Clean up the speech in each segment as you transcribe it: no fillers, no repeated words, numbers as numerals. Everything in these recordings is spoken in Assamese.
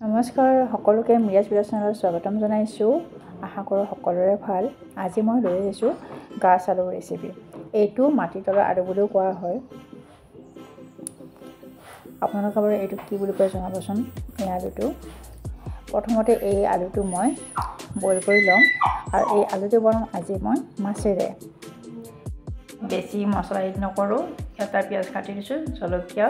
নমস্কাৰ সকলোকে মিৰাজ ভিডিঅ' চেনেলত স্বাগতম জনাইছোঁ। আশা কৰোঁ সকলোৰে ভাল। আজি মই লৈ আহিছোঁ গাছ আলুৰ ৰেচিপি। এইটো মাটিতলৰ আলু বুলিও কোৱা হয়। আপোনালোকে বাৰু এইটো কি বুলি কয় জনাবচোন। এই আলুটো প্ৰথমতে এই আলুটো মই বইল কৰি ল'ম আৰু এই আলুটো বনাম আজি মই মাছেৰে। বেছি মছলা এড নকৰোঁ। এটা পিঁয়াজ কাটি দিছোঁ, জলকীয়া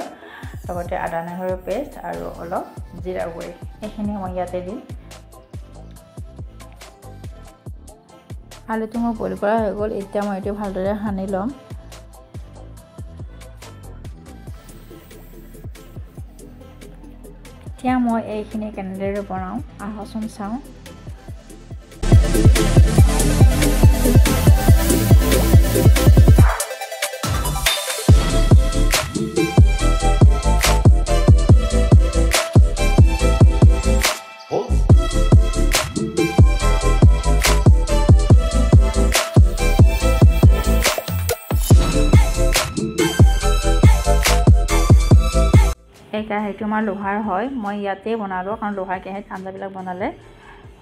লগতে আদা নহৰুৰ পেষ্ট আৰু অলপ জিৰা গুড়ি, এইখিনি মই ইয়াতে দিম। আলুটো মই বইল কৰা হৈ গ'ল। এতিয়া মই এইটো ভালদৰে সানি ল'ম। এতিয়া মই এইখিনি কেনেদৰে বনাওঁ আহকচোন চাওঁ। এই কেৰাহীটো আমাৰ লোহাৰ হয়। মই ইয়াতে বনালোঁ কাৰণ লোহাৰ কেৰাহীত আঞ্জাবিলাক বনালে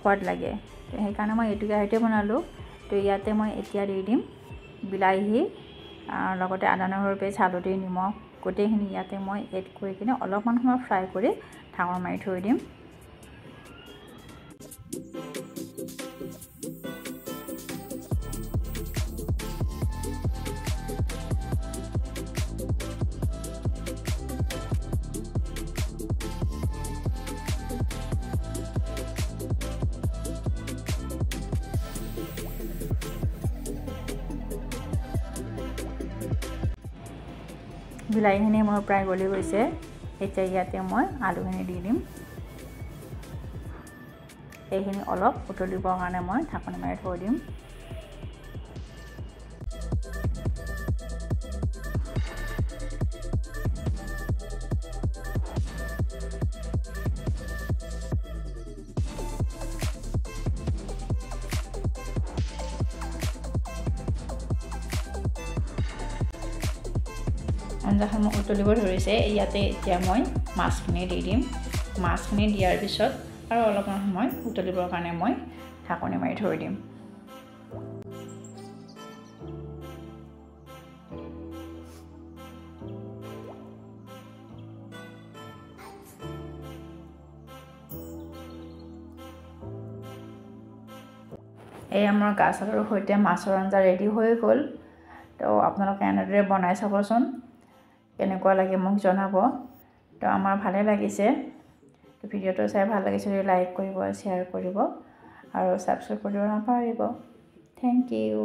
সোৱাদ লাগে। সেইকাৰণে মই এইটো কেৰাহীতে বনালোঁ। তো ইয়াতে মই এতিয়া দি দিম বিলাহী, লগতে আদা নহৰুৰ পেষ্ট, হালধি, নিমখ গোটেইখিনি ইয়াতে মই এড কৰি কিনে অলপমান সময় ফ্ৰাই কৰি ঢাকন মাৰি থৈ দিম। বিলাহীখিনি মোৰ প্ৰায় গলি গৈছে। এতিয়া ইয়াতে মই আলুখিনি দি দিম। এইখিনি অলপ উতলিবৰ কাৰণে মই ঢাকনি মাৰি থৈ দিম। আঞ্জাখন উতলিব ধৰিছে। ইয়াতে এতিয়া মই মাছখিনি দি দিম। মাছখিনি দিয়াৰ পিছত আৰু অলপমান সময় উতলিবৰ কাৰণে মই ঢাকনি মাৰি থৈ দিম। এই আমাৰ গাছ আলুৰ সৈতে মাছৰ আঞ্জা ৰেডি হৈ গ'ল। তো আপোনালোকে এনেদৰে বনাই চাবচোন, কেনেকুৱা লাগে মোক জনাব। তো আমাৰ ভালে লাগিছে। তো ভিডিঅ'টো চাই ভাল লাগিছে যদি লাইক কৰিব, শ্বেয়াৰ কৰিব আৰু ছাবস্ক্ৰাইব কৰিব নাপাহৰিব। Thank U.